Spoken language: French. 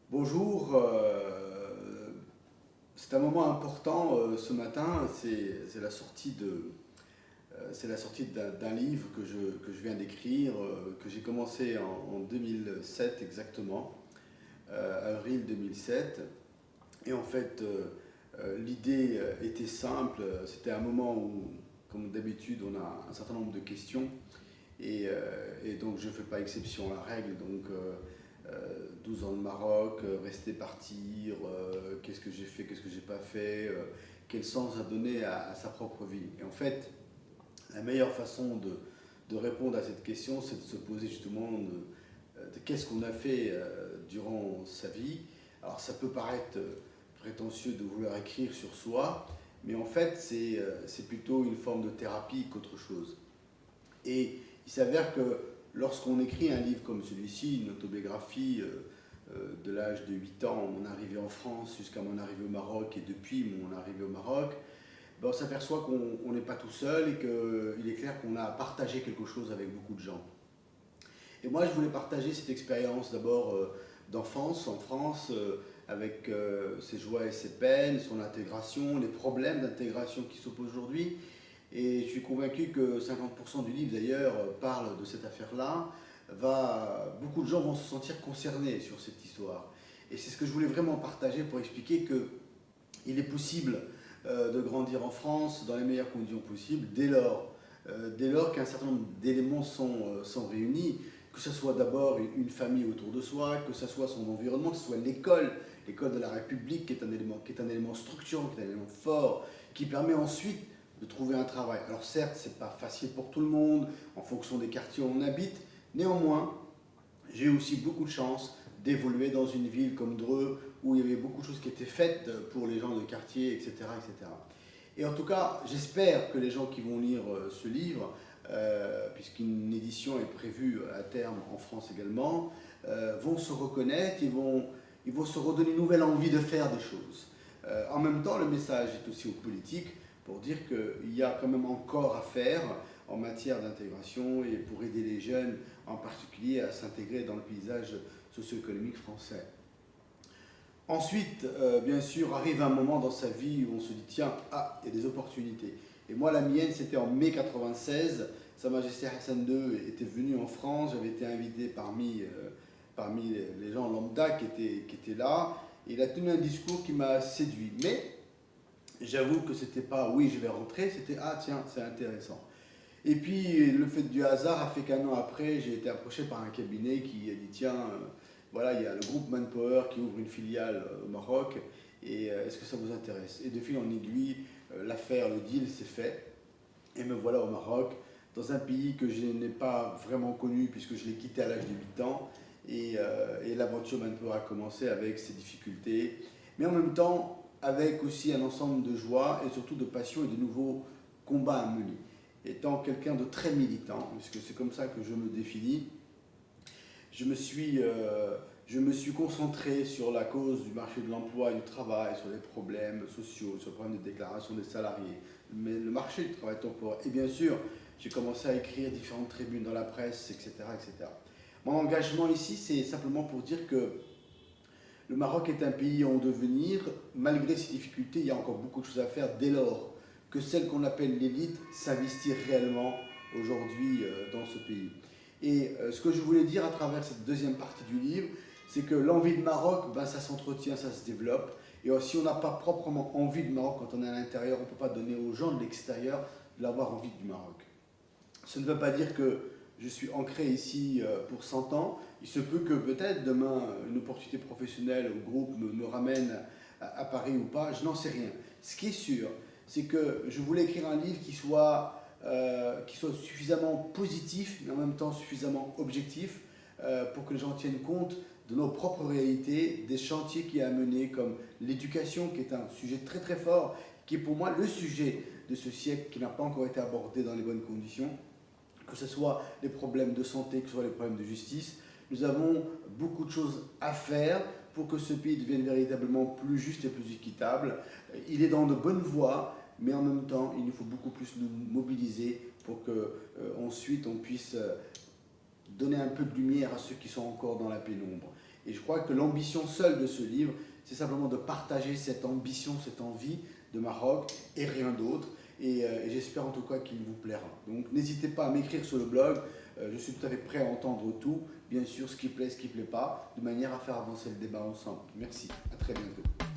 Bonjour, c'est un moment important ce matin, c'est la sortie d'un livre que je viens d'écrire, que j'ai commencé en 2007 exactement, avril 2007. Et en fait, l'idée était simple, c'était un moment où, comme d'habitude, on a un certain nombre de questions et donc je ne fais pas exception à la règle. Donc 12 ans de Maroc, rester, partir, qu'est-ce que j'ai fait, qu'est-ce que j'ai pas fait, quel sens à donner à sa propre vie. Et en fait, la meilleure façon de répondre à cette question, c'est de se poser justement de qu'est-ce qu'on a fait durant sa vie. Alors ça peut paraître prétentieux de vouloir écrire sur soi, mais en fait c'est plutôt une forme de thérapie qu'autre chose. Et il s'avère que lorsqu'on écrit un livre comme celui-ci, une autobiographie de l'âge de 8 ans, mon arrivée en France jusqu'à mon arrivée au Maroc et depuis mon arrivée au Maroc, ben on s'aperçoit qu'on n'est pas tout seul et qu'il est clair qu'on a partagé quelque chose avec beaucoup de gens. Et moi, je voulais partager cette expérience d'abord d'enfance en France, avec ses joies et ses peines, son intégration, les problèmes d'intégration qui s'opposent aujourd'hui. Et je suis convaincu que 50% du livre d'ailleurs parle de cette affaire-là. Beaucoup de gens vont se sentir concernés sur cette histoire. Et c'est ce que je voulais vraiment partager pour expliquer qu'il est possible de grandir en France dans les meilleures conditions possibles dès lors qu'un certain nombre d'éléments sont réunis, que ce soit d'abord une famille autour de soi, que ce soit son environnement, que ce soit l'école de la République qui est un élément structurant, qui est un élément fort, qui permet ensuite de trouver un travail. Alors certes, ce n'est pas facile pour tout le monde, en fonction des quartiers où on habite, néanmoins, j'ai eu aussi beaucoup de chance d'évoluer dans une ville comme Dreux, où il y avait beaucoup de choses qui étaient faites pour les gens de quartier, etc. etc. Et en tout cas, j'espère que les gens qui vont lire ce livre, puisqu'une édition est prévue à terme en France également, vont se reconnaître, ils vont se redonner une nouvelle envie de faire des choses. En même temps, le message est aussi aux politiques pour dire qu'il y a quand même encore à faire en matière d'intégration et pour aider les jeunes en particulier à s'intégrer dans le paysage socio-économique français. Ensuite, bien sûr, arrive un moment dans sa vie où on se dit tiens, ah, il y a des opportunités. Et moi, la mienne, c'était en mai 96. Sa Majesté Hassan II était venu en France. J'avais été invité parmi les gens lambda qui étaient là. Et il a tenu un discours qui m'a séduit. Mais j'avoue que c'était pas oui, je vais rentrer, c'était ah, tiens, c'est intéressant. Et puis, le fait du hasard a fait qu'un an après, j'ai été approché par un cabinet qui a dit tiens, voilà, il y a le groupe Manpower qui ouvre une filiale au Maroc, et est-ce que ça vous intéresse? Et de fil en aiguille, l'affaire, le deal s'est fait, et me voilà au Maroc, dans un pays que je n'ai pas vraiment connu puisque je l'ai quitté à l'âge de 8 ans, et l'aventure Manpower a commencé avec ses difficultés, mais en même temps avec aussi un ensemble de joie et surtout de passion et de nouveaux combats à mener. Étant quelqu'un de très militant, puisque c'est comme ça que je me définis, je me suis concentré sur la cause du marché de l'emploi et du travail, sur les problèmes sociaux, sur le problème de déclaration des salariés, mais le marché du travail temporaire. Et bien sûr, j'ai commencé à écrire différentes tribunes dans la presse, etc. etc. Mon engagement ici, c'est simplement pour dire que le Maroc est un pays en devenir. Malgré ses difficultés, il y a encore beaucoup de choses à faire dès lors que celle qu'on appelle l'élite s'investit réellement aujourd'hui dans ce pays. Et ce que je voulais dire à travers cette deuxième partie du livre, c'est que l'envie de Maroc, ben, ça s'entretient, ça se développe. Et si on n'a pas proprement envie de Maroc quand on est à l'intérieur, on ne peut pas donner aux gens de l'extérieur de l'avoir envie du Maroc. Ça ne veut pas dire que je suis ancré ici pour 100 ans. Il se peut que peut-être demain, une opportunité professionnelle au groupe me ramène à Paris ou pas, je n'en sais rien. Ce qui est sûr, c'est que je voulais écrire un livre qui soit suffisamment positif, mais en même temps suffisamment objectif, pour que les gens tiennent compte de nos propres réalités, des chantiers qu'il y a à mener, comme l'éducation, qui est un sujet très très fort, qui est pour moi le sujet de ce siècle qui n'a pas encore été abordé dans les bonnes conditions, que ce soit les problèmes de santé, que ce soit les problèmes de justice. Nous avons beaucoup de choses à faire pour que ce pays devienne véritablement plus juste et plus équitable. Il est dans de bonnes voies, mais en même temps, il nous faut beaucoup plus nous mobiliser pour que ensuite on puisse donner un peu de lumière à ceux qui sont encore dans la pénombre. Et je crois que l'ambition seule de ce livre, c'est simplement de partager cette ambition, cette envie de Maroc et rien d'autre. Et j'espère en tout cas qu'il vous plaira. Donc n'hésitez pas à m'écrire sur le blog. Je suis tout à fait prêt à entendre tout. Bien sûr, ce qui plaît, ce qui ne plaît pas, de manière à faire avancer le débat ensemble. Merci. À très bientôt.